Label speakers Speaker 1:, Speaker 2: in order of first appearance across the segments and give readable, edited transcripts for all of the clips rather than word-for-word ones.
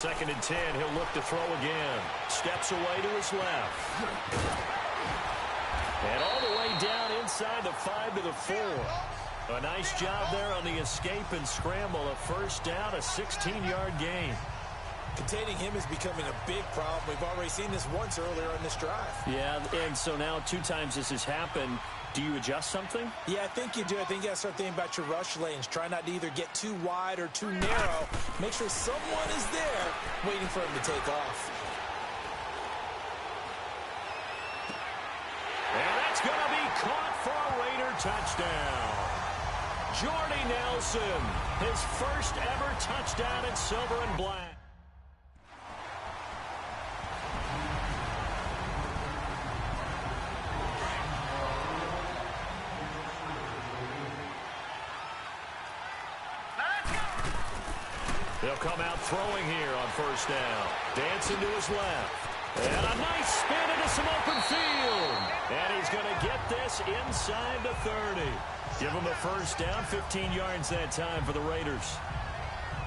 Speaker 1: 2nd and 10. He'll look to throw again. Steps away to his left. And all the way down inside the 5 to the 4. A nice job there on the escape and scramble. A first down, a 16-yard gain.
Speaker 2: Containing him is becoming a big problem. We've already seen this once earlier in this drive.
Speaker 1: Yeah, and so now 2 times this has happened. Do you adjust something?
Speaker 2: Yeah, I think you do. I think you got to start thinking about your rush lanes. Try not to either get too wide or too narrow. Make sure someone is there waiting for him to take off.
Speaker 1: And that's going to be caught for a Raider touchdown. Jordy Nelson, his first ever touchdown in silver and black. They'll come out throwing here on first down. Dancing to his left. And a nice spin into some open field. And he's going to get this inside the 30. Give him a first down, 15 yards that time for the Raiders.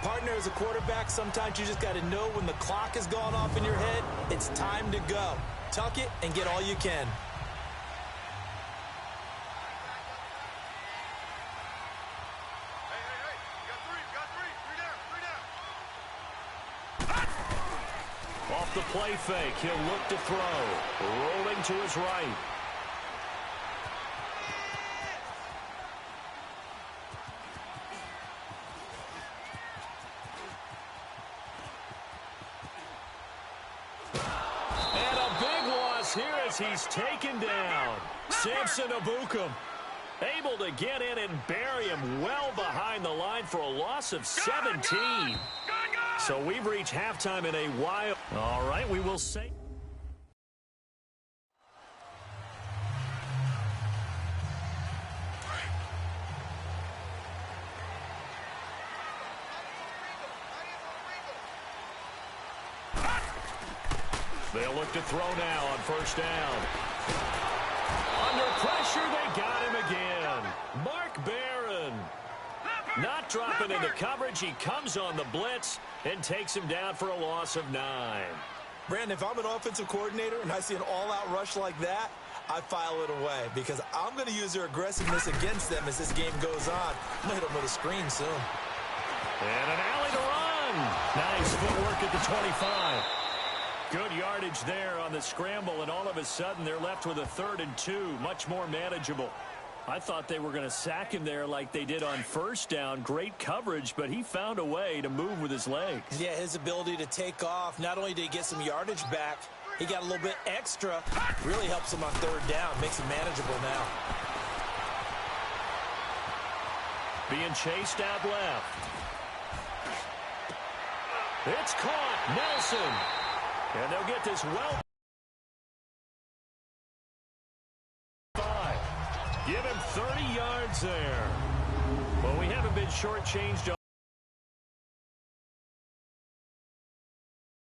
Speaker 2: Partner, as a quarterback, sometimes you just got to know when the clock has gone off in your head, it's time to go. Tuck it and get all you can.
Speaker 1: Off the play fake, he'll look to throw. Rolling to his right. And a big loss here as he's taken down. Samson Ebukam able to get in and bury him well behind the line for a loss of 17. So we've reached halftime in a while. All right, we will say. They'll look to throw now on first down. Under pressure, they got him again. Mark Barron. Not dropping into coverage. He comes on the blitz and takes him down for a loss of 9.
Speaker 2: Brandon, if I'm an offensive coordinator and I see an all-out rush like that, I file it away because I'm going to use their aggressiveness against them as this game goes on. I'm going to hit them with a screen soon.
Speaker 1: And an alley to run. Nice footwork at the 25. Good yardage there on the scramble, and all of a sudden they're left with a 3rd and 2, much more manageable. I thought they were going to sack him there like they did on first down. Great coverage, but he found a way to move with his legs.
Speaker 2: Yeah, his ability to take off. Not only did he get some yardage back, he got a little bit extra. Really helps him on 3rd down. Makes it manageable now.
Speaker 1: Being chased out left. It's caught. Nelson. And they'll get this well. Give him 30 yards there. Well, we haven't been shortchanged.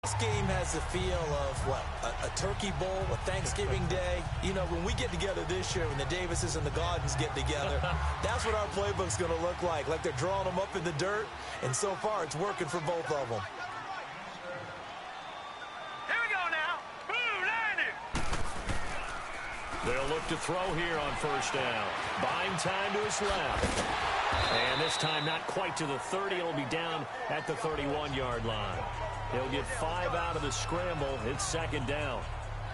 Speaker 2: This game has the feel of, what, a turkey bowl, a Thanksgiving day. You know, when we get together this year, when the Davises and the Gaudens get together, that's what our playbook's going to look like they're drawing them up in the dirt, and so far it's working for both of them.
Speaker 1: They'll look to throw here on first down. Buying time to his left. And this time not quite to the 30. It'll be down at the 31-yard line. He'll get 5 out of the scramble. It's 2nd down.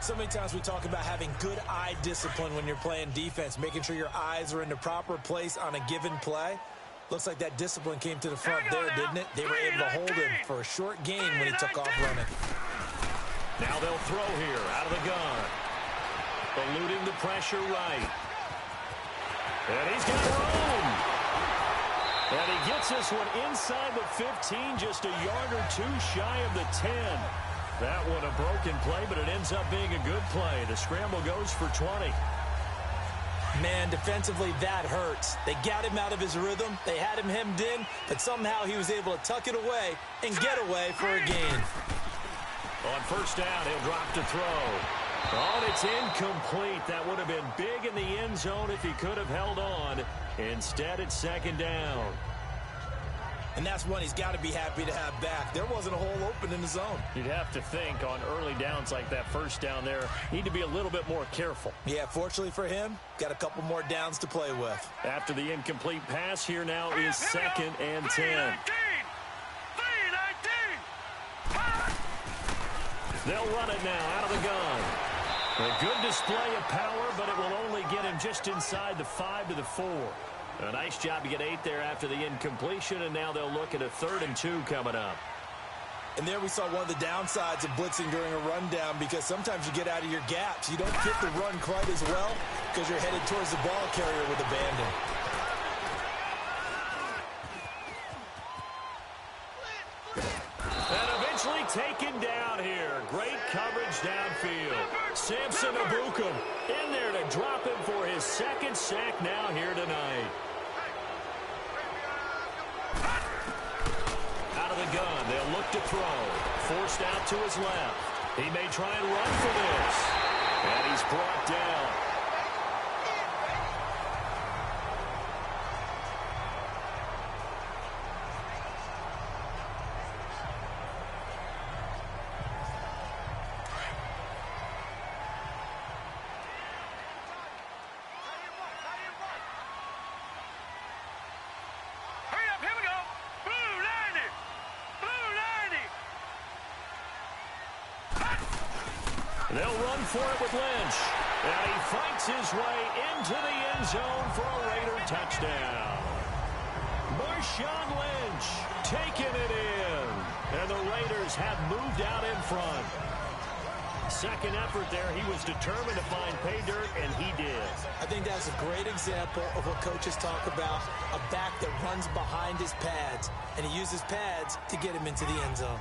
Speaker 2: So many times we talk about having good eye discipline when you're playing defense, making sure your eyes are in the proper place on a given play. Looks like that discipline came to the front there, didn't it? They were able to hold him for a short gain when he took off running.
Speaker 1: Now they'll throw here out of the gun. Eluding the pressure right. And he's got room. And he gets this one inside the 15, just a yard or 2 shy of the 10. That one a broken play, but it ends up being a good play. The scramble goes for 20.
Speaker 2: Man, defensively, that hurts. They got him out of his rhythm. They had him hemmed in, but somehow he was able to tuck it away and get away for a gain.
Speaker 1: On first down, he'll drop to throw. Oh, it's incomplete. That would have been big in the end zone if he could have held on. Instead, it's 2nd down.
Speaker 2: And that's one he's got to be happy to have back. There wasn't a hole open in the zone.
Speaker 1: You'd have to think on early downs like that first down there, need to be a little bit more careful.
Speaker 2: Yeah, fortunately for him, got a couple more downs to play with.
Speaker 1: After the incomplete pass, here now is 2nd and 10. They'll run it now out of the gun. A good display of power, but it will only get him just inside the 5 to the 4. A nice job to get 8 there after the incompletion, and now they'll look at a 3rd and 2 coming up.
Speaker 2: And there we saw one of the downsides of blitzing during a rundown, because sometimes you get out of your gaps. You don't fit the run quite as well because you're headed towards the ball carrier with abandon.
Speaker 1: And eventually taken down here. Great coverage downfield. Samson Abukum in there to drop him for his 2nd sack now here tonight. Out of the gun, they'll look to throw. Forced out to his left. He may try and run for this. And he's brought down. They'll run for it with Lynch. And he fights his way into the end zone for a Raider touchdown. Marshawn Lynch taking it in. And the Raiders have moved out in front. Second effort there, he was determined to find pay dirt, and he did.
Speaker 2: I think that's a great example of what coaches talk about, a back that runs behind his pads, and he uses pads to get him into the end zone.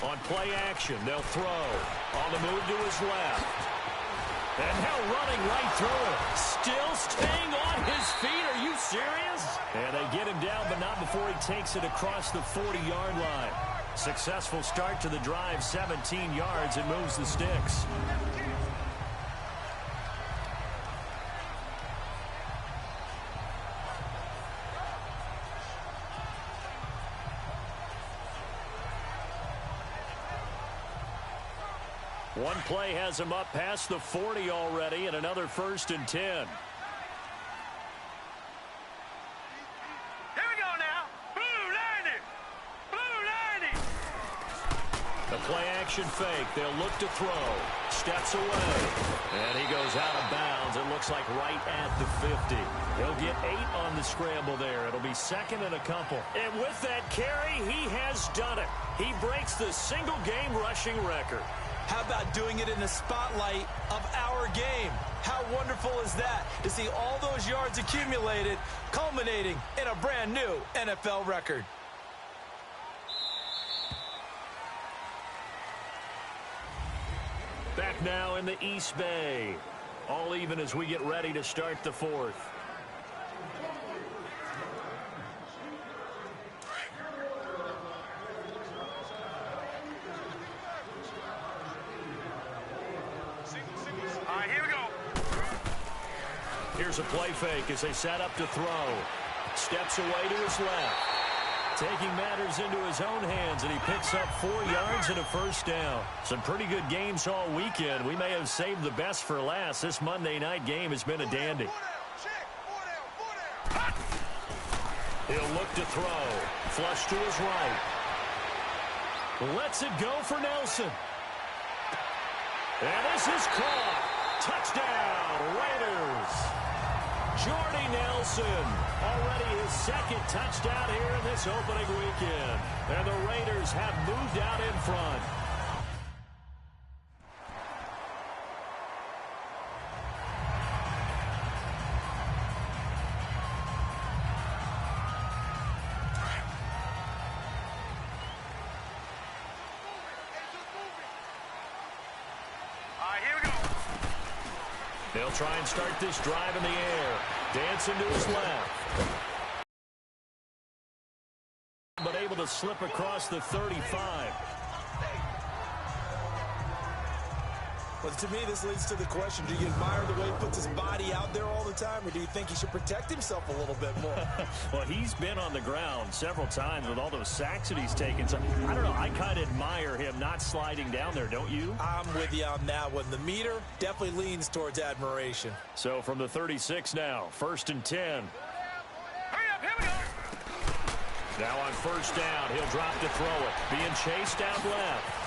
Speaker 1: On play action, they'll throw. On the move to his left. And now running right through it. Still staying on his feet. Are you serious? And they get him down, but not before he takes it across the 40-yard line. Successful start to the drive, 17 yards, and moves the sticks. One play has him up past the 40 already, and another 1st and 10.
Speaker 3: Here we go now. Blue 90. Blue 90.
Speaker 1: The play action fake. They'll look to throw. Steps away. And he goes out of bounds. It looks like right at the 50. He'll get 8 on the scramble there. It'll be 2nd and a couple. And with that carry, he has done it. He breaks the single-game rushing record.
Speaker 2: How about doing it in the spotlight of our game? How wonderful is that to see all those yards accumulated, culminating in a brand new NFL record?
Speaker 1: Back now in the East Bay. All even as we get ready to start the 4th. Here's a play fake as they set up to throw. Steps away to his left. Taking matters into his own hands, and he picks up 4 yards and a 1st down. Some pretty good games all weekend. We may have saved the best for last. This Monday night game has been a dandy. He'll look to throw. Flush to his right. Lets it go for Nelson. And this is caught. Touchdown, Raiders. Jordy Nelson, already his second touchdown here in this opening weekend. And the Raiders have moved out in front. They'll try and start this drive in the air. Dancing to his left. But able to slip across the 35.
Speaker 2: Well, to me, this leads to the question, do you admire the way he puts his body out there all the time, or do you think he should protect himself a little bit more?
Speaker 1: Well, he's been on the ground several times with all those sacks that he's taken. So, I don't know, I kind of admire him not sliding down there, don't you?
Speaker 2: I'm with you on that one. The meter definitely leans towards admiration.
Speaker 1: So, from the 36 now, 1st and 10.
Speaker 3: Hurry up, here we go.
Speaker 1: Now on 1st down, he'll drop to throw it. Being chased out left.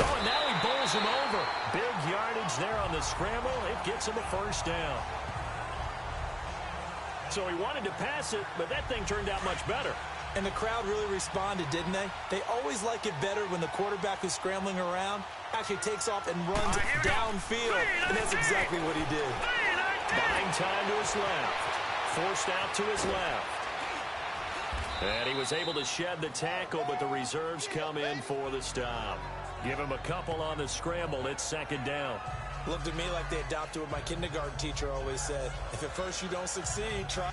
Speaker 1: Oh, and now he bowls him over. Big yardage there on the scramble. It gets him a 1st down. So he wanted to pass it, but that thing turned out much better.
Speaker 2: And the crowd really responded, didn't they? They always like it better when the quarterback who's scrambling around actually takes off and runs downfield. And that's exactly what he did.
Speaker 1: Buying time to his left. Forced out to his left. And he was able to shed the tackle, but the reserves come in for the stop. Give him a couple on the scramble. It's 2nd down.
Speaker 2: Looked at me like they adopted what my kindergarten teacher always said. If at first you don't succeed, try.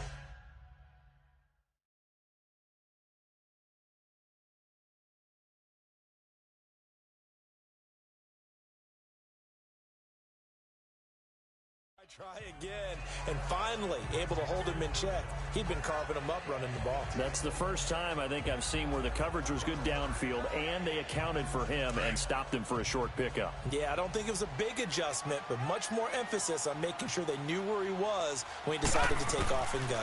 Speaker 2: Try again, and finally able to hold him in check. He'd been carving him up running the ball.
Speaker 1: That's the first time I think I've seen where the coverage was good downfield and they accounted for him and stopped him for a short pickup.
Speaker 2: Yeah, I don't think it was a big adjustment, but much more emphasis on making sure they knew where he was when he decided to take off and go.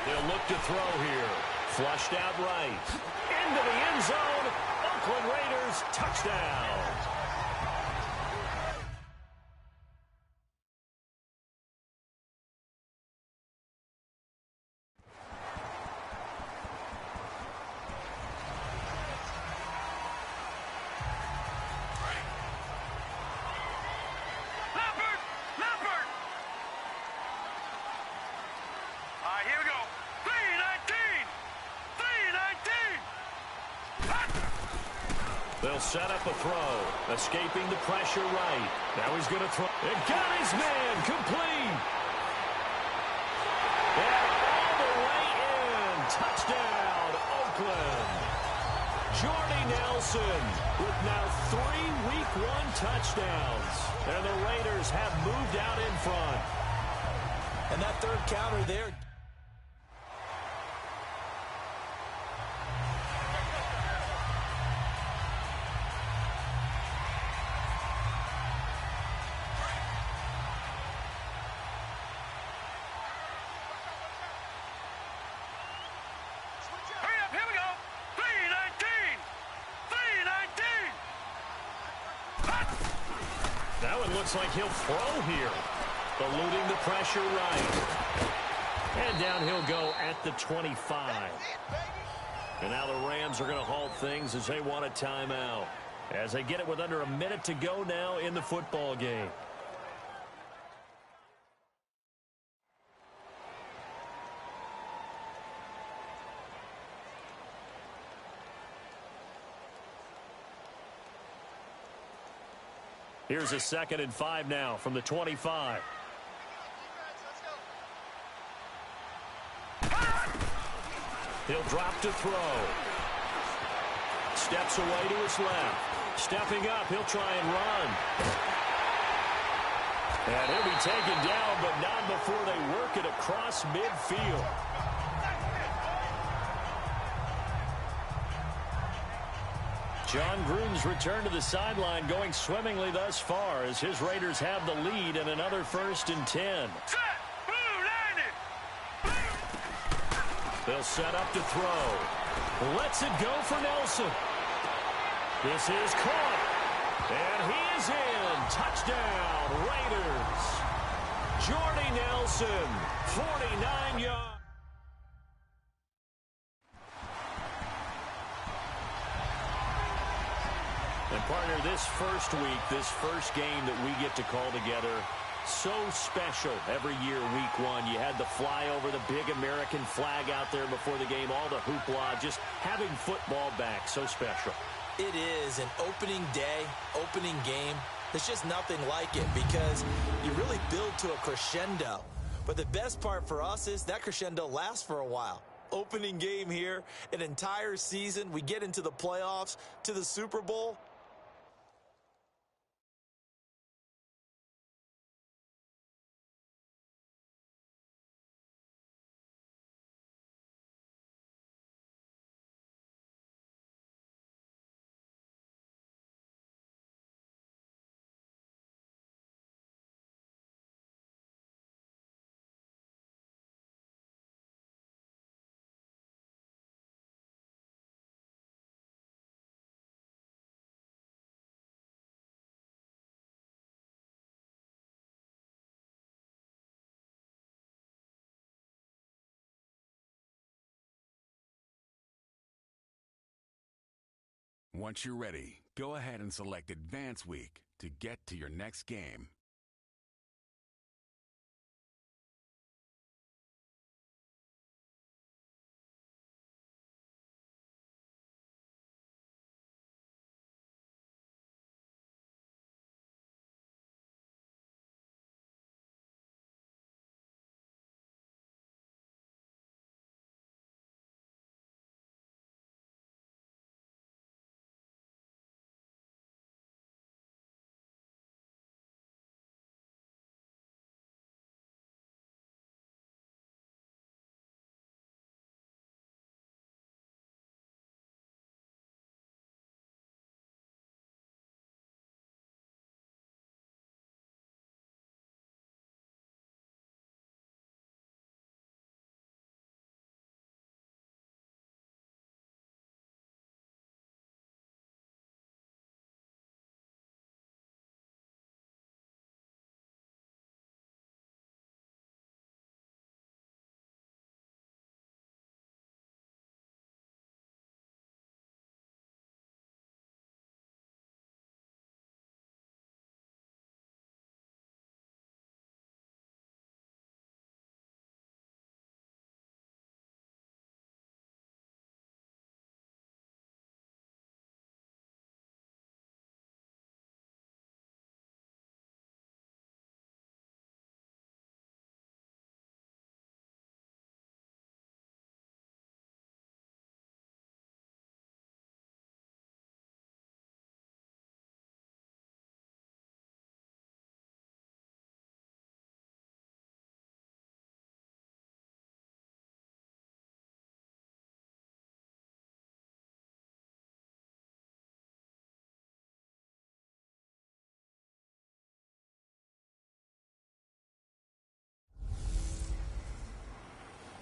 Speaker 1: They'll look to throw here. Flushed out right. Into the end zone. Oakland Raiders touchdown. They'll set up a throw. Escaping the pressure right. Now he's going to throw. It got his man complete. And all the way in. Touchdown, Oakland. Jordy Nelson with now 3 Week 1 touchdowns. And the Raiders have moved out in front.
Speaker 2: And that third counter there.
Speaker 1: That one looks like he'll throw here. Eluding the pressure right. And down he'll go at the 25. And now the Rams are going to halt things as they want a timeout. As they get it with under a minute to go now in the football game. Here's a 2nd and 5 now from the 25. He'll drop to throw. Steps away to his left. Stepping up, he'll try and run. And he'll be taken down, but not before they work it across midfield. John Gruden's return to the sideline going swimmingly thus far as his Raiders have the lead and another 1st and 10. They'll set up to throw. Lets it go for Nelson. This is caught. And he is in. Touchdown, Raiders. Jordy Nelson, 49 yards. And partner, this first week, this first game that we get to call together, so special every year, week one. You had the flyover, the big American flag out there before the game, all the hoopla, just having football back, so special.
Speaker 2: It is an opening day, opening game. There's just nothing like it because you really build to a crescendo. But the best part for us is that crescendo lasts for a while. Opening game here, an entire season. We get into the playoffs, to the Super Bowl.
Speaker 4: Once you're ready, go ahead and select Advance Week to get to your next game.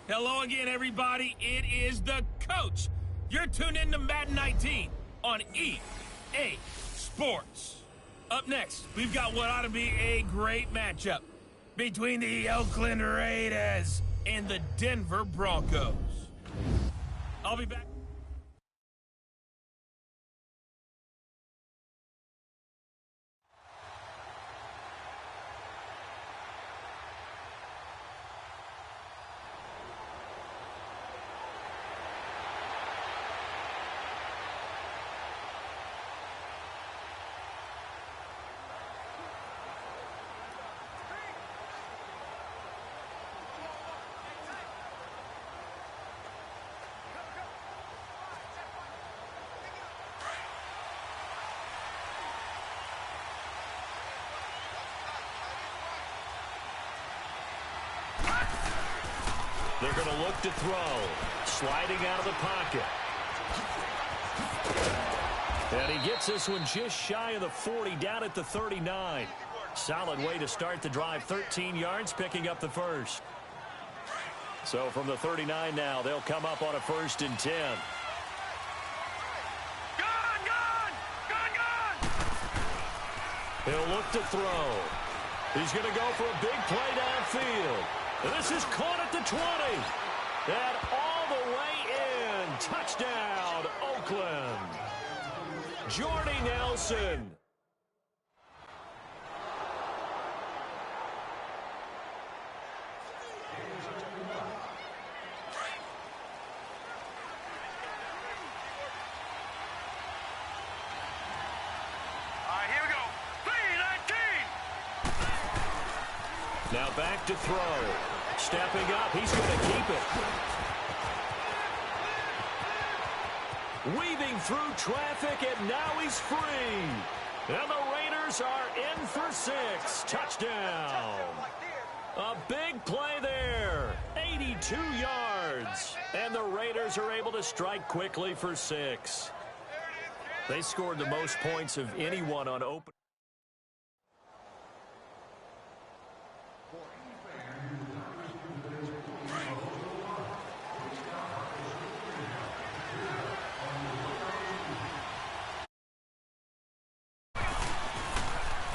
Speaker 3: Hello again, everybody. It is the coach. You're tuned in to Madden 19 on EA Sports. Up next, we've got what ought to be a great matchup between the Oakland Raiders and the Denver Broncos. I'll be back.
Speaker 1: They're going to look to throw. Sliding out of the pocket. And he gets this one just shy of the 40, down at the 39. Solid way to start the drive. 13 yards, picking up the first. So from the 39 now, they'll come up on a 1st and 10. He'll look to throw. He's going to go for a big play downfield. This is caught at the 20. And all the way in. Touchdown, Oakland. Jordy Nelson. Now back to throw. Stepping up, he's going to keep it. Weaving through traffic, and now he's free. And the Raiders are in for 6. Touchdown. A big play there. 82 yards. And the Raiders are able to strike quickly for 6. They scored the most points of anyone on open.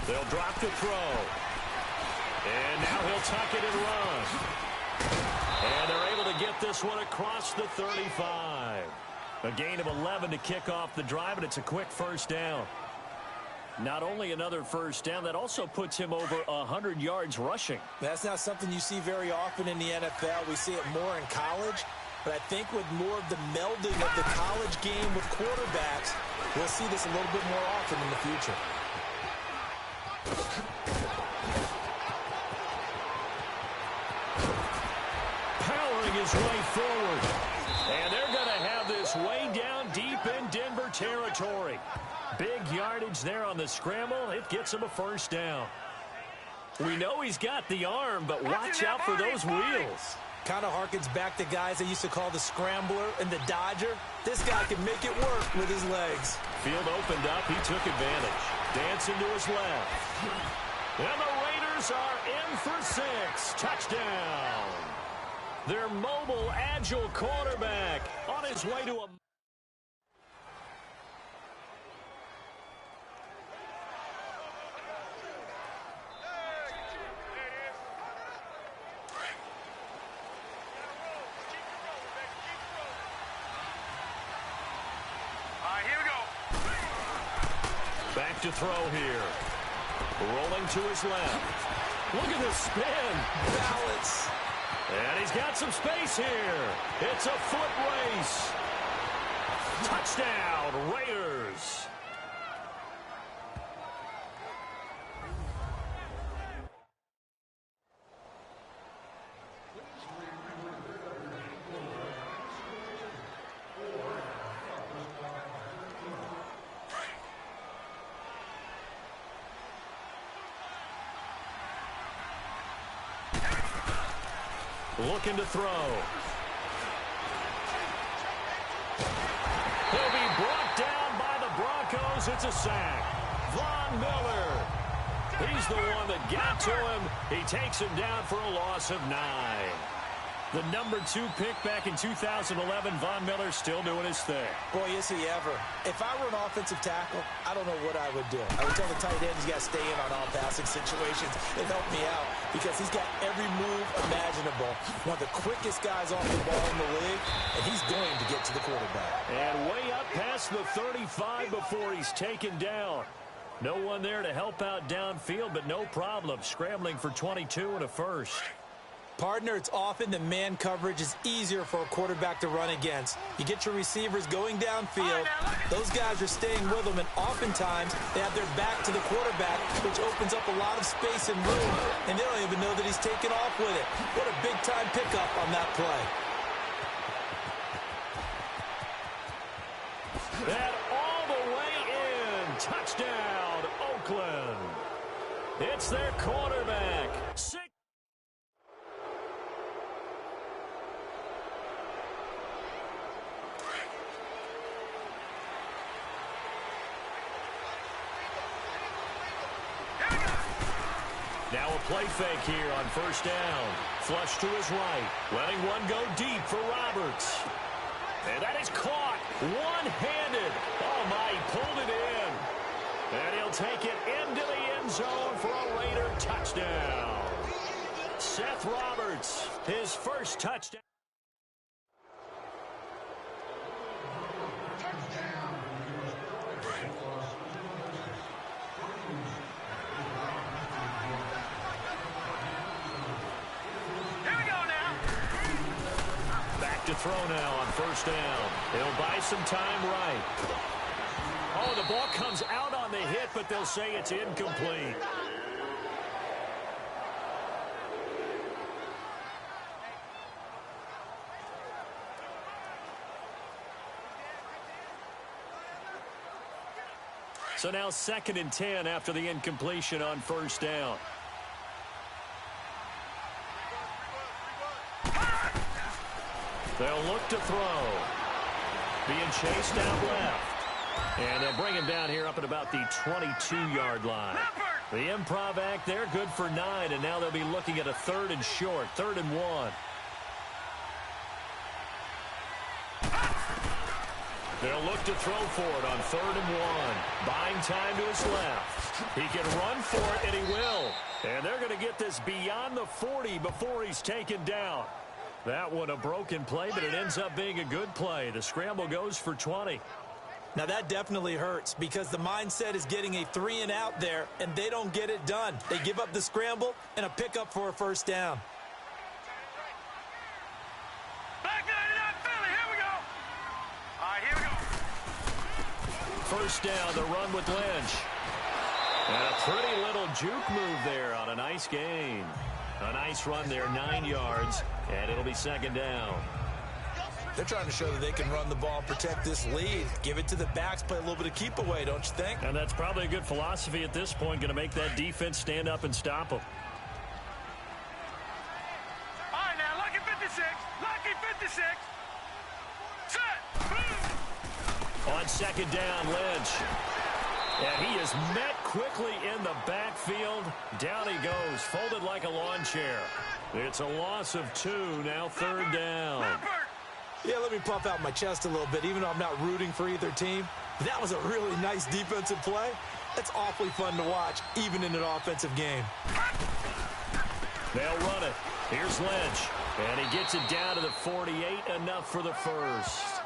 Speaker 1: They'll drop the throw. And now he'll tuck it and run. And they're able to get this one across the 35. A gain of 11 to kick off the drive, and it's a quick first down. Not only another first down, that also puts him over 100 yards rushing.
Speaker 2: That's not something you see very often in the NFL. We see it more in college. But I think with more of the melding of the college game with quarterbacks, we'll see this a little bit more often in the future.
Speaker 1: Powering his way forward. And they're going to have this way down deep in Denver territory. Big yardage there on the scramble. It gets him a first down. We know he's got the arm, but watch out for those wheels.
Speaker 2: Kind of harkens back to guys they used to call the scrambler and the dodger. This guy can make it work with his legs.
Speaker 1: Field opened up. He took advantage. Dancing to his left. And the Raiders are in for 6. Touchdown. Their mobile, agile quarterback on his way to a... Back to throw here. Rolling to his left. Look at the spin.
Speaker 2: Balance.
Speaker 1: And he's got some space here. It's a foot race. Touchdown, Raiders. Looking to throw. He'll be brought down by the Broncos. It's a sack. Von Miller. He's the one that got to him. He takes him down for a loss of 9. The number 2 pick back in 2011, Von Miller still doing his thing.
Speaker 2: Boy, is he ever. If I were an offensive tackle, I don't know what I would do. I would tell the tight end he's got to stay in on all passing situations and help me out because he's got every move imaginable. One of the quickest guys off the ball in the league, and he's going to get to the quarterback.
Speaker 1: And way up past the 35 before he's taken down. No one there to help out downfield, but no problem. Scrambling for 22 and a first.
Speaker 2: Partner, it's often the man coverage is easier for a quarterback to run against. You get your receivers going downfield. Those guys are staying with them, and oftentimes they have their back to the quarterback, which opens up a lot of space and room, and they don't even know that he's taken off with it. What a big-time pickup on that play.
Speaker 1: And all the way in. Touchdown, Oakland. It's their quarterback. Now a play fake here on first down. Flush to his right. Letting one go deep for Roberts. And that is caught one-handed. Oh, my, he pulled it in. And he'll take it into the end touchdown. Seth Roberts, his first touchdown. To throw now on first down. He'll buy some time right. Oh, the ball comes out on the hit, but they'll say it's incomplete. So now 2nd and 10 after the incompletion on first down. They'll look to throw. Being chased out left. And they'll bring him down here up at about the 22-yard line. The improv act there, good for 9, and now they'll be looking at a 3rd and short, 3rd and 1. They'll look to throw for it on 3rd and 1. Buying time to his left. He can run for it, and he will. And they're going to get this beyond the 40 before he's taken down. That one a broken play, but it ends up being a good play. The scramble goes for 20.
Speaker 2: Now that definitely hurts because the mindset is getting a 3-and-out there, and they don't get it done. They give up the scramble and a pickup for a first down.
Speaker 3: Back 99 Philly, here we go. All right, here we go.
Speaker 1: First down, the run with Lynch. And a pretty little juke move there on a nice gain. A nice run there, 9 yards, and it'll be 2nd down.
Speaker 2: They're trying to show that they can run the ball and protect this lead. Give it to the backs, play a little bit of keep away, don't you think?
Speaker 1: And that's probably a good philosophy at this point, going to make that defense stand up and stop them.
Speaker 3: All right, now, lucky 56. Lucky 56. Set.
Speaker 1: On 2nd down, Lynch. And he is met quickly in the backfield. Down he goes, folded like a lawn chair. It's a loss of 2, now 3rd down.
Speaker 2: Yeah, let me puff out my chest a little bit, even though I'm not rooting for either team. That was a really nice defensive play. That's awfully fun to watch, even in an offensive game.
Speaker 1: They'll run it. Here's Lynch. And he gets it down to the 48, enough for the first.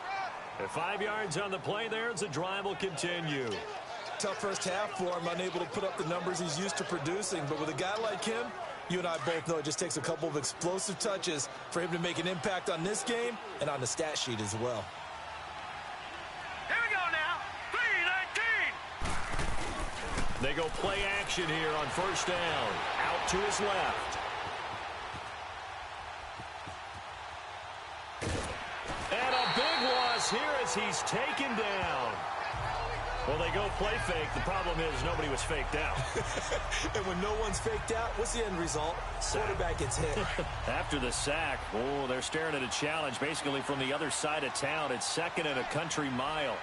Speaker 1: At 5 yards on the play there, as the drive will continue.
Speaker 2: Tough first half for him, unable to put up the numbers he's used to producing. But with a guy like him, you and I both know it just takes a couple of explosive touches for him to make an impact on this game and on the stat sheet as well.
Speaker 3: Here we go now. 3-19.
Speaker 1: They go play action here on first down. Out to his left. And a big loss here as he's taken down. Well, they go play fake. The problem is nobody was faked out.
Speaker 2: And when no one's faked out, what's the end result? Quarterback gets hit.
Speaker 1: After the sack, oh, they're staring at a challenge basically from the other side of town. It's 2nd and a country mile.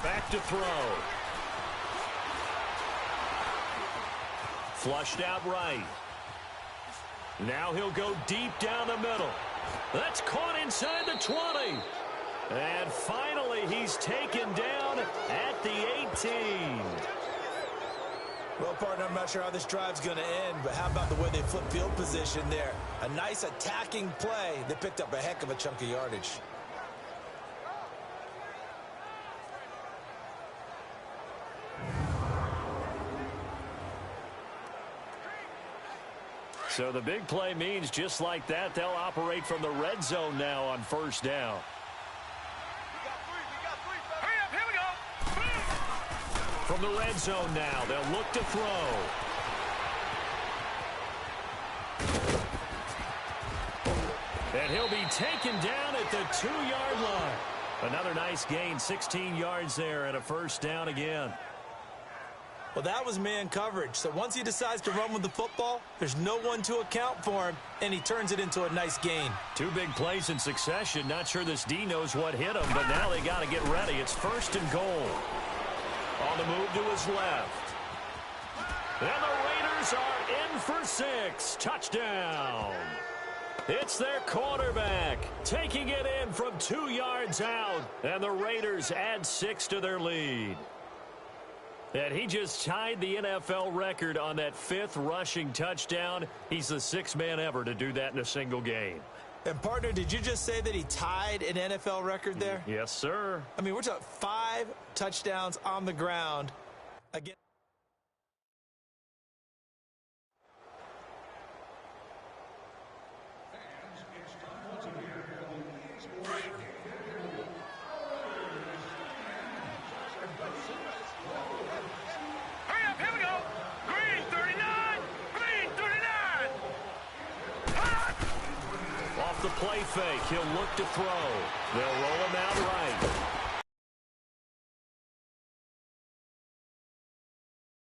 Speaker 1: Back to throw. Flushed out right. Now he'll go deep down the middle. That's caught inside the 20. And finally, he's taken down at the 18.
Speaker 2: Well, partner, I'm not sure how this drive's going to end, but how about the way they flip field position there? A nice attacking play. They picked up a heck of a chunk of yardage.
Speaker 1: So the big play means just like that, they'll operate from the red zone now on first down. From the red zone now, they'll look to throw. And he'll be taken down at the 2-yard line. Another nice gain, 16 yards there and a first down again.
Speaker 2: Well, that was man coverage. So once he decides to run with the football, there's no one to account for him, and he turns it into a nice gain. 2
Speaker 1: big plays in succession. Not sure this D knows what hit him, but now they got to get ready. It's 1st and goal. On the move to his left. And the Raiders are in for 6. Touchdown. It's their quarterback taking it in from 2 yards out, and the Raiders add 6 to their lead. And he just tied the NFL record on that 5th rushing touchdown. He's the 6th man ever to do that in a single game.
Speaker 2: And, partner, did you just say that he tied an NFL record there?
Speaker 1: Yes, sir.
Speaker 2: I mean, we're talking 5 touchdowns on the ground. Again.
Speaker 1: The play fake. He'll look to throw. They'll roll him out right.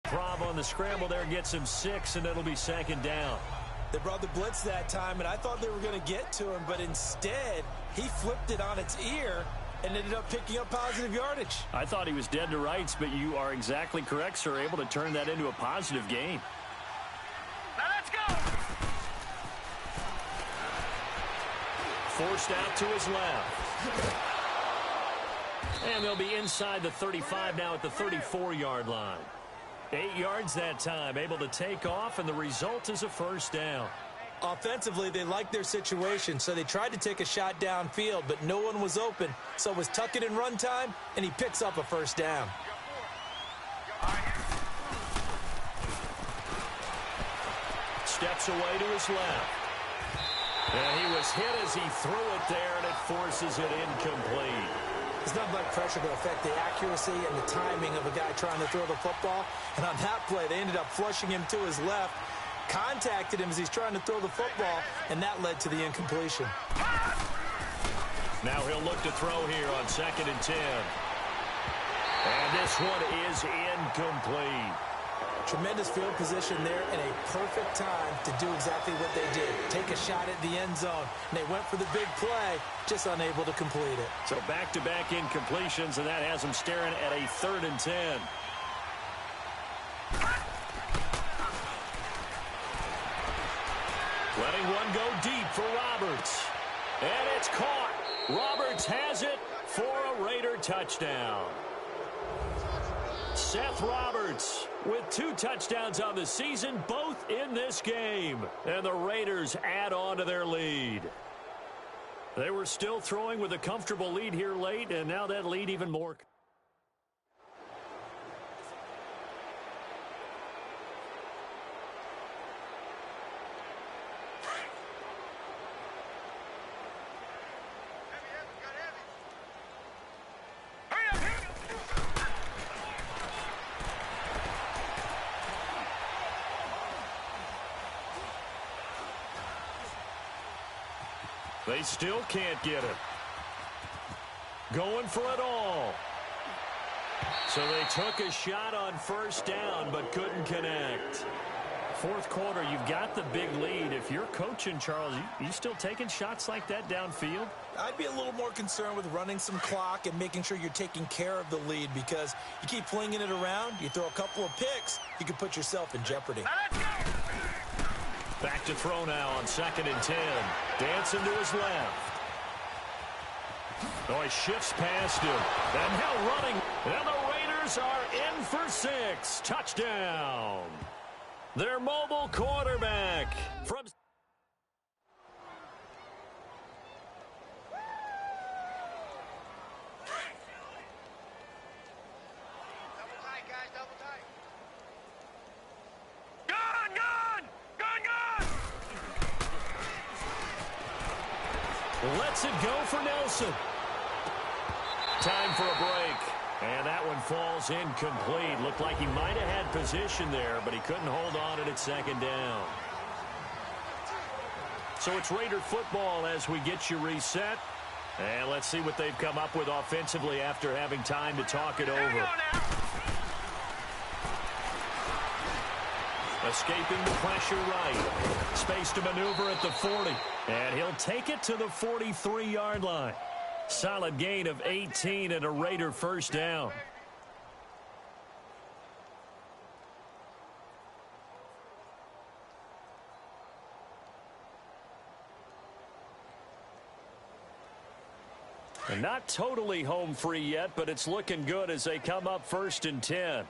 Speaker 1: Prob on the scramble there gets him 6, and it'll be 2nd down.
Speaker 2: They brought the blitz that time, and I thought they were going to get to him, but instead he flipped it on its ear and ended up picking up positive yardage.
Speaker 1: I thought he was dead to rights, but you are exactly correct, sir. Able to turn that into a positive gain.
Speaker 3: Now let's go!
Speaker 1: Forced out to his left. And they'll be inside the 35 now at the 34-yard line. 8 yards that time, able to take off, and the result is a 1st down.
Speaker 2: Offensively, they liked their situation, so they tried to take a shot downfield, but no one was open. So it was tuck it in run time, and he picks up a 1st down.
Speaker 1: Steps away to his left. And he was hit as he threw it there, and it forces it incomplete.
Speaker 2: There's not much pressure to affect the accuracy and the timing of a guy trying to throw the football. And on that play, they ended up flushing him to his left, contacted him as he's trying to throw the football, and that led to the incompletion.
Speaker 1: Now he'll look to throw here on 2nd and 10. And this one is incomplete.
Speaker 2: Tremendous field position there and a perfect time to do exactly what they did. Take a shot at the end zone. And they went for the big play, just unable to complete it.
Speaker 1: So back-to-back incompletions, and that has them staring at a 3rd and 10. Letting one go deep for Roberts. And it's caught. Roberts has it for a Raider touchdown. Seth Roberts with 2 touchdowns on the season, both in this game. And the Raiders add on to their lead. They were still throwing with a comfortable lead here late, and now that lead even more. They still can't get it. Going for it all. So they took a shot on 1st down, but couldn't connect. 4th quarter, you've got the big lead. If you're coaching, Charles, you still taking shots like that downfield?
Speaker 2: I'd be a little more concerned with running some clock and making sure you're taking care of the lead, because you keep flinging it around, you throw a couple of picks, you can put yourself in jeopardy.
Speaker 1: Back to throw now on 2nd and 10. Dancing to his left. Oh, he shifts past him. And now running. And the Raiders are in for 6. Touchdown. Their mobile quarterback from... Lets it go for Nelson. Time for a break. And that one falls incomplete. Looked like he might have had position there, but he couldn't hold on it at 2nd down. So it's Raider football as we get you reset. And let's see what they've come up with offensively after having time to talk it over. Escaping the pressure right. Space to maneuver at the 40. And he'll take it to the 43-yard line. Solid gain of 18 and a Raider 1st down. And not totally home free yet, but it's looking good as they come up 1st and 10.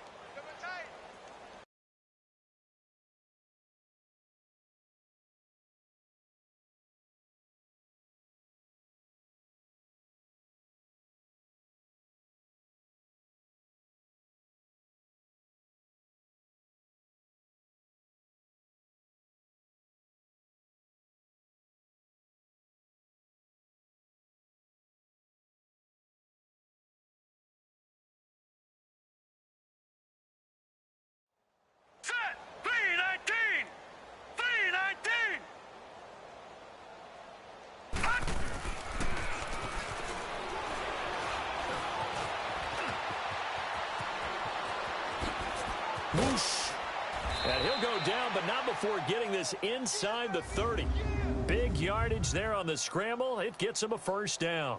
Speaker 2: Whoosh.
Speaker 1: And he'll go down, but not before getting this inside the 30. Big yardage there on the scramble. It gets him a first down.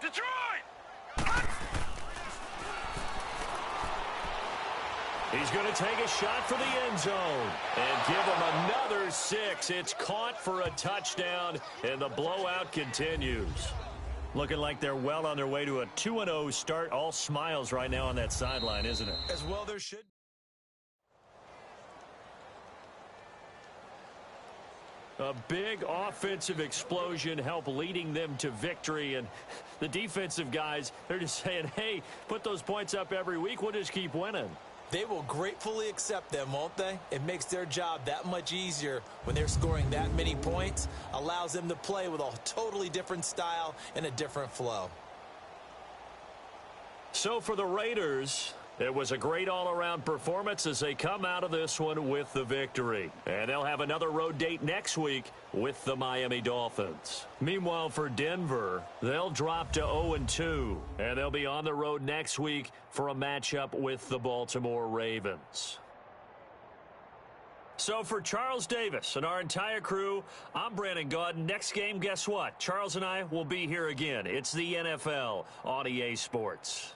Speaker 3: Detroit!
Speaker 1: He's going to take a shot for the end zone and give him another 6. It's caught for a touchdown, and the blowout continues. Looking like they're well on their way to a 2-0 start. All smiles right now on that sideline, isn't it?
Speaker 2: As well there should.
Speaker 1: A big offensive explosion helped leading them to victory, and the defensive guys, they're just saying, hey, put those points up every week. We'll just keep winning.
Speaker 2: They will gratefully accept them, won't they? It makes their job that much easier when they're scoring that many points. Allows them to play with a totally different style and a different flow.
Speaker 1: So for the Raiders, it was a great all-around performance as they come out of this one with the victory. And they'll have another road date next week with the Miami Dolphins. Meanwhile, for Denver, they'll drop to 0-2. And they'll be on the road next week for a matchup with the Baltimore Ravens. So for Charles Davis and our entire crew, I'm Brandon Gaudin. Next game, guess what? Charles and I will be here again. It's the NFL on EA Sports.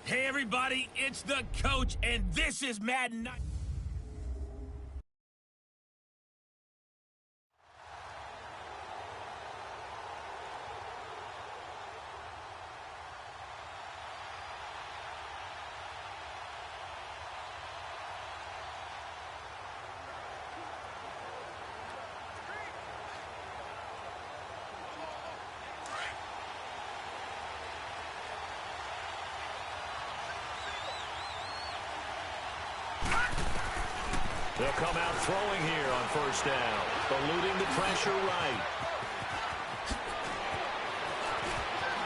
Speaker 3: Hey, everybody, it's the coach, and this is Madden 19.
Speaker 1: They'll come out throwing here on first down, eluding the pressure right.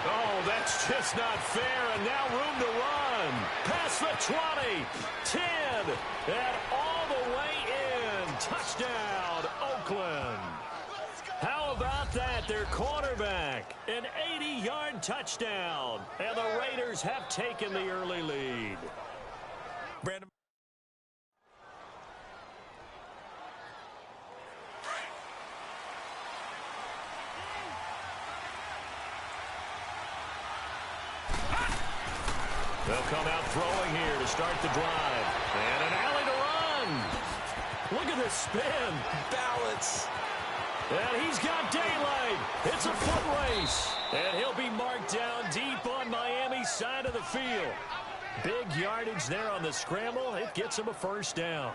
Speaker 1: Oh, that's just not fair, and now room to run. Past the 20, 10, and all the way in. Touchdown, Oakland. How about that? Their quarterback, an 80-yard touchdown, and the Raiders have taken the early lead.
Speaker 2: Brandon.
Speaker 1: They'll come out throwing here to start the drive. And an alley to run. Look at this spin.
Speaker 2: Balance.
Speaker 1: And he's got daylight. It's a foot race. And he'll be marked down deep on Miami's side of the field. Big yardage there on the scramble. It gets him a first down.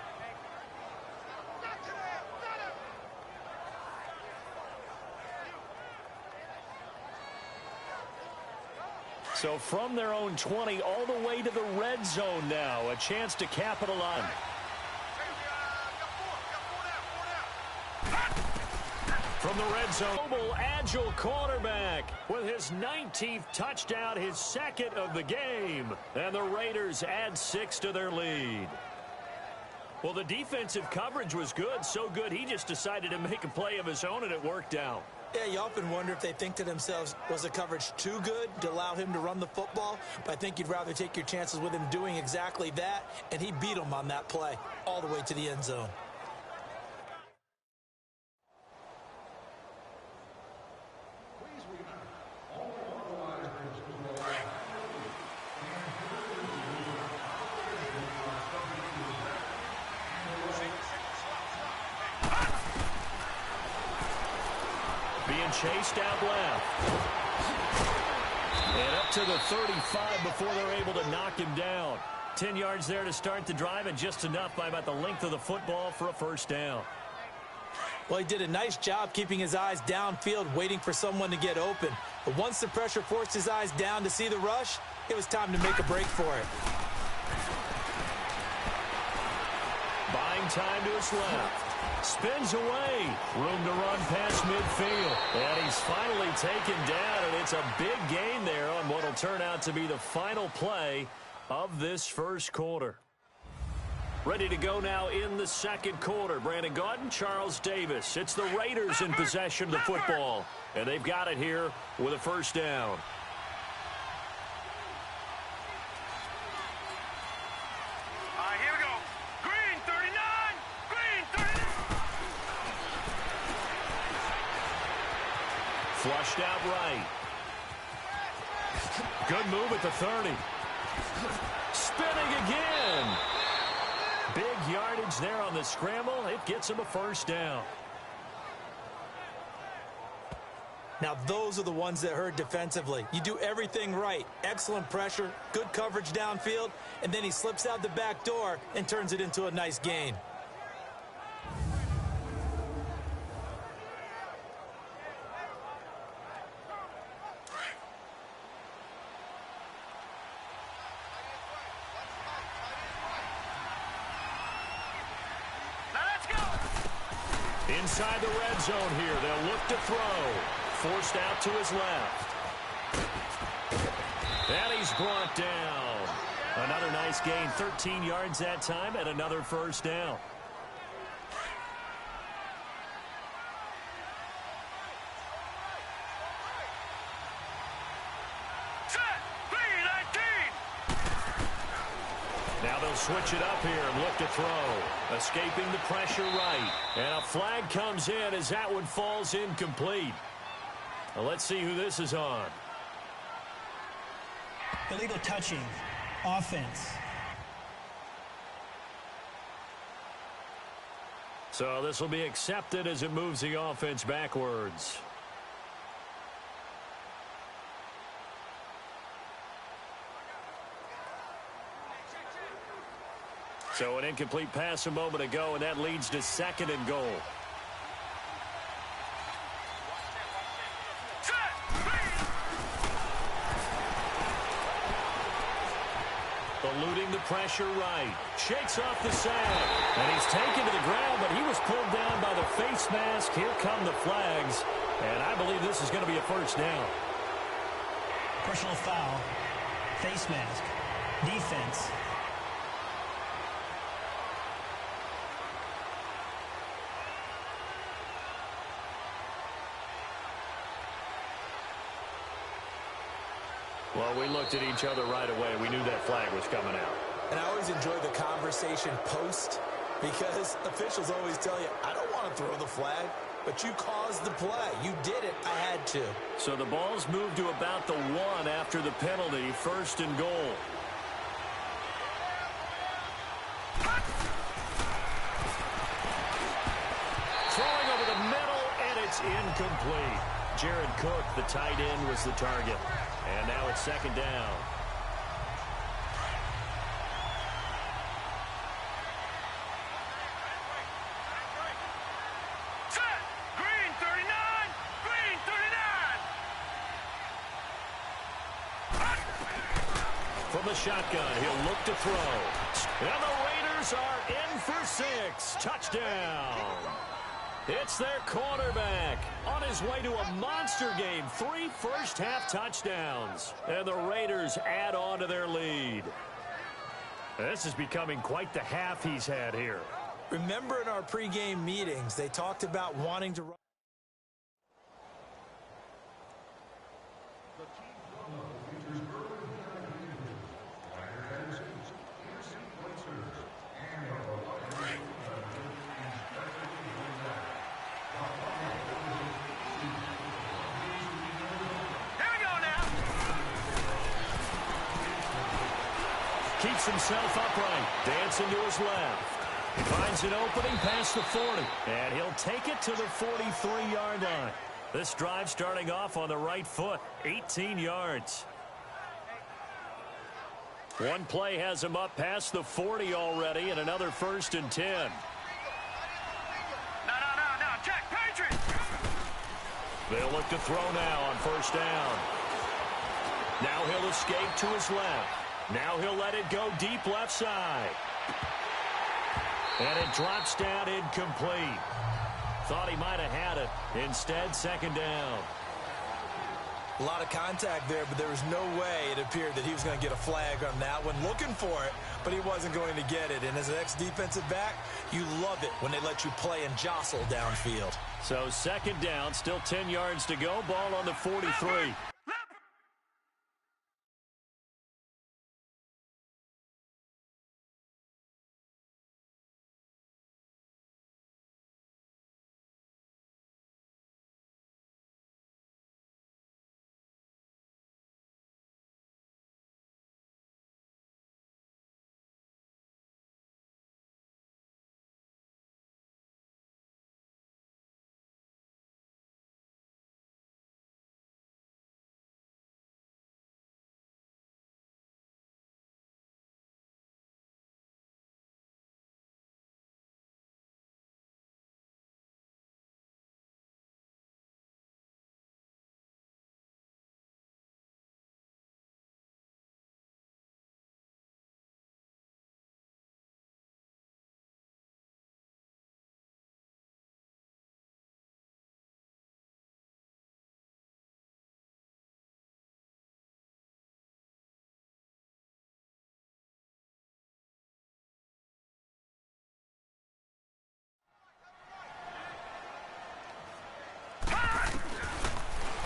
Speaker 1: So from their own 20 all the way to the red zone now. A chance to capitalize. From the red zone, mobile, agile quarterback with his 19th touchdown, his second of the game. And the Raiders add 6 to their lead. Well, the defensive coverage was good, so good he just decided to make a play of his own, and it worked out.
Speaker 2: Yeah, you often wonder if they think to themselves, was the coverage too good to allow him to run the football? But I think you'd rather take your chances with him doing exactly that, and he beat him on that play all the way to the end zone.
Speaker 1: Being chased out left. And up to the 35 before they're able to knock him down. 10 yards there to start the drive, and just enough by about the length of the football for a first down.
Speaker 2: Well, he did a nice job keeping his eyes downfield, waiting for someone to get open. But once the pressure forced his eyes down to see the rush, it was time to make a break for it.
Speaker 1: Buying time to his left. Spins away. Room to run past midfield. And he's finally taken down, and it's a big gain there on what will turn out to be the final play of this first quarter. Ready to go now in the second quarter. Brandon Gaudin, Charles Davis. It's the Raiders in possession of the football. And they've got it here with a first down. Flushed out right. Good move at the 30. Spinning again. Big yardage there on the scramble. It gets him a first down.
Speaker 2: Now, those are the ones that hurt defensively. You do everything right. Excellent pressure, good coverage downfield, and then he slips out the back door and turns it into a nice gain.
Speaker 1: Inside the red zone here, they'll look to throw. Forced out to his left. And he's brought down. Another nice gain, 13 yards that time, and another first down. Now they'll switch it up here and look to throw. Escaping the pressure right. And a flag comes in as that one falls incomplete. Well, let's see who this is on.
Speaker 5: Illegal touching. offense.
Speaker 1: So this will be accepted as it moves the offense backwards. So an incomplete pass a moment ago, and that leads to 2nd and goal. Eluding the pressure right. Shakes off the sack. And he's taken to the ground, but he was pulled down by the face mask. Here come the flags. And I believe this is going to be a first down.
Speaker 5: Personal foul. Face mask. Defense.
Speaker 1: Well, we looked at each other right away. We knew that flag was coming out.
Speaker 2: And I always enjoy the conversation post because officials always tell you, I don't want to throw the flag, but you caused the play. You did it. I had to.
Speaker 1: So the ball's moved to about the 1 after the penalty. 1st and goal. Throwing over the middle, and it's incomplete. Jared Cook, the tight end, was the target. And now it's 2nd down.
Speaker 3: Set! Green 39! Green 39!
Speaker 1: From the shotgun, he'll look to throw. And the Raiders are in for 6. Touchdown. It's their quarterback on his way to a monster game. 3 first-half touchdowns. And the Raiders add on to their lead. This is becoming quite the half he's had here.
Speaker 2: Remember in our pregame meetings, they talked about wanting to run.
Speaker 1: Keeps himself upright, dancing to his left. Finds an opening past the 40, and he'll take it to the 43-yard line. This drive starting off on the right foot, 18 yards. One play has him up past the 40 already, and another 1st and 10.
Speaker 3: No, Jack Patriot!
Speaker 1: They'll look to throw now on 1st down. Now he'll escape to his left. Now he'll let it go deep left side. And it drops down incomplete. Thought he might have had it. Instead, 2nd down.
Speaker 2: A lot of contact there, but there was no way it appeared that he was going to get a flag on that one. Looking for it, but he wasn't going to get it. And as an ex-defensive back, you love it when they let you play and jostle downfield.
Speaker 1: So 2nd down, still 10 yards to go. Ball on the 43.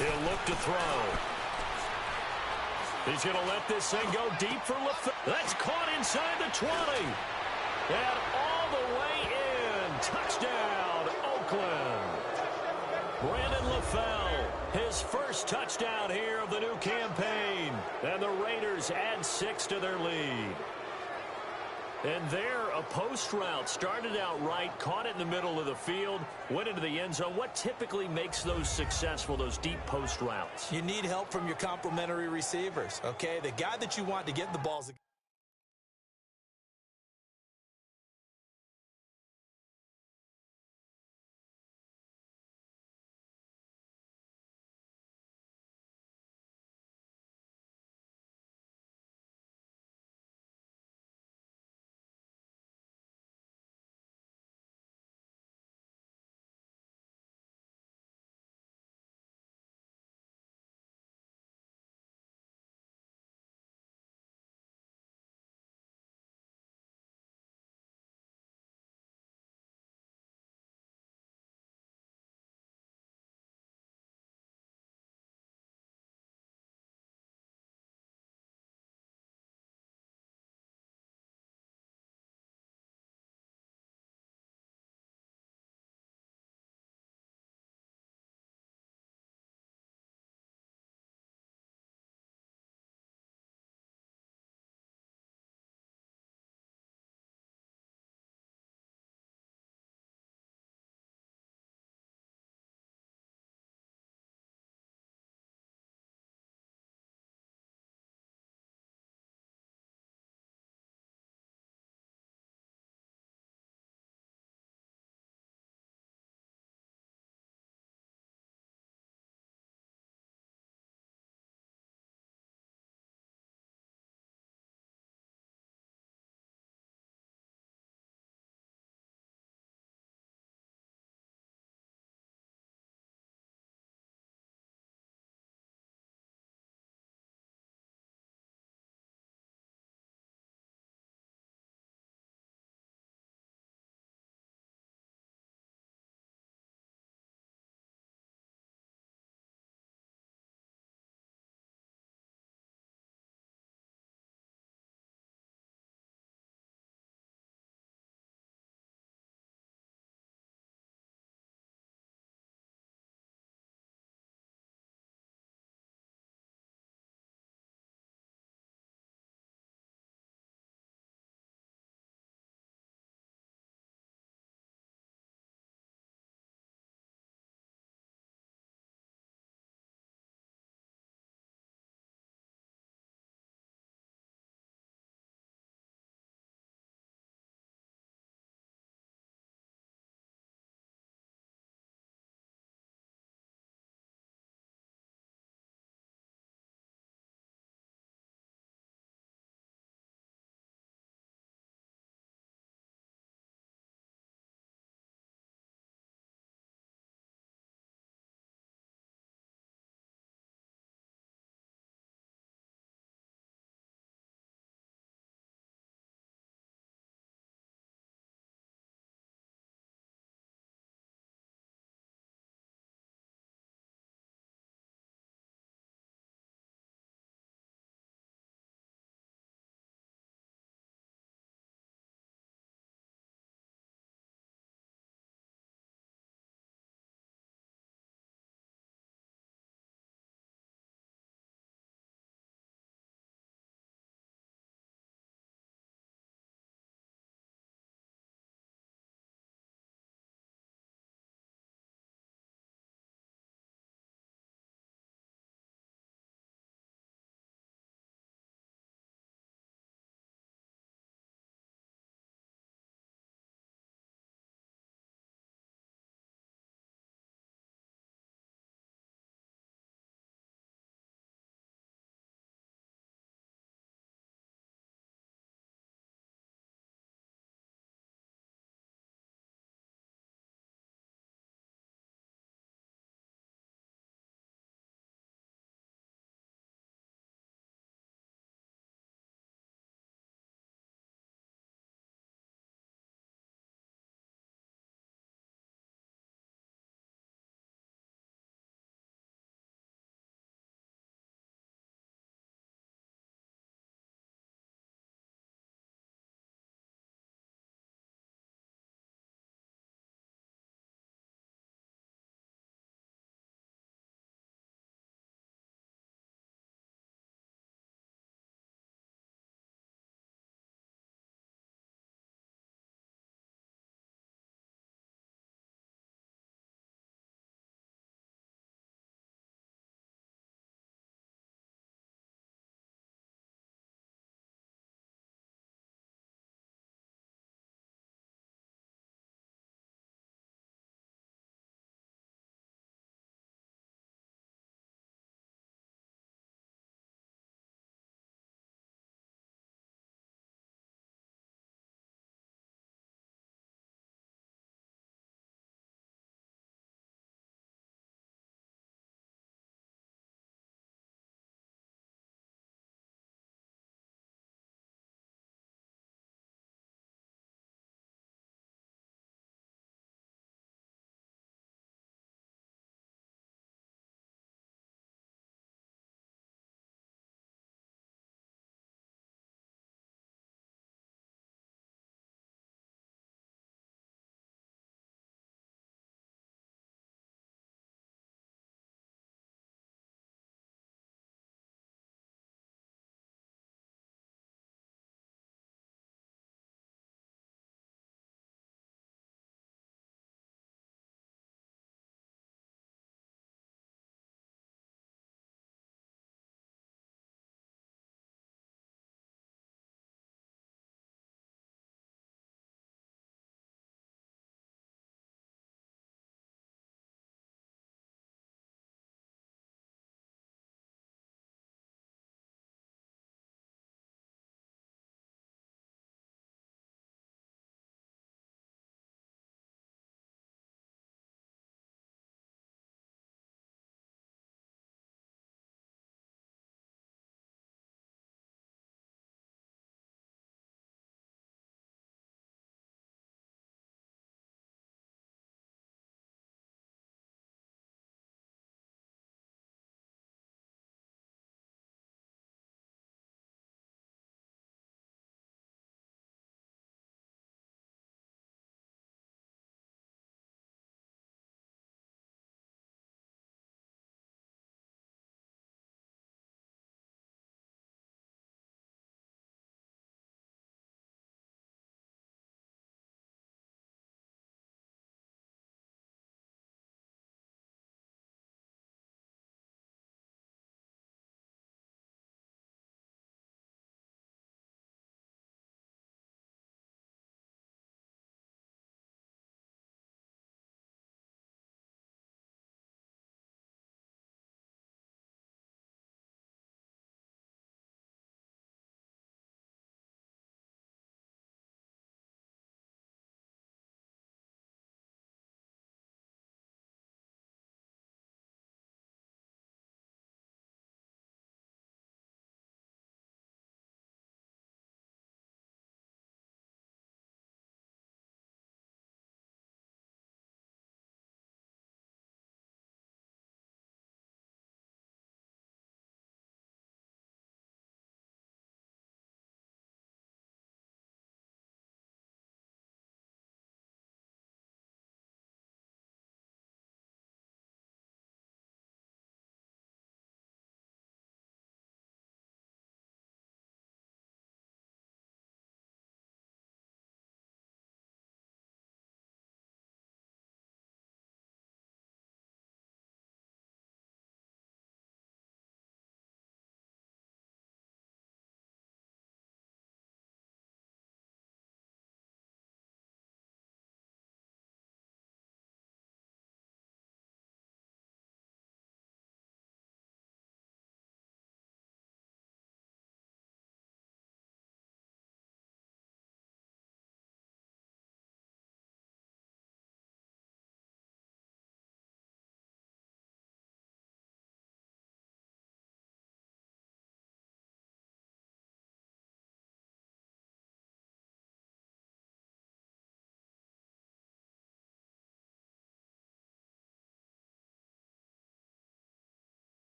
Speaker 1: He'll look to throw. He's going to let this thing go deep for LaFell. That's caught inside the 20. And all the way in. Touchdown, Oakland. Brandon LaFell, his first touchdown here of the new campaign. And the Raiders Raiders add 6 to their lead. And there, a post route started out right, caught it in the middle of the field, went into the end zone. What typically makes those successful, those deep post routes?
Speaker 2: You need help from your complementary receivers, okay? The guy that you want to get the balls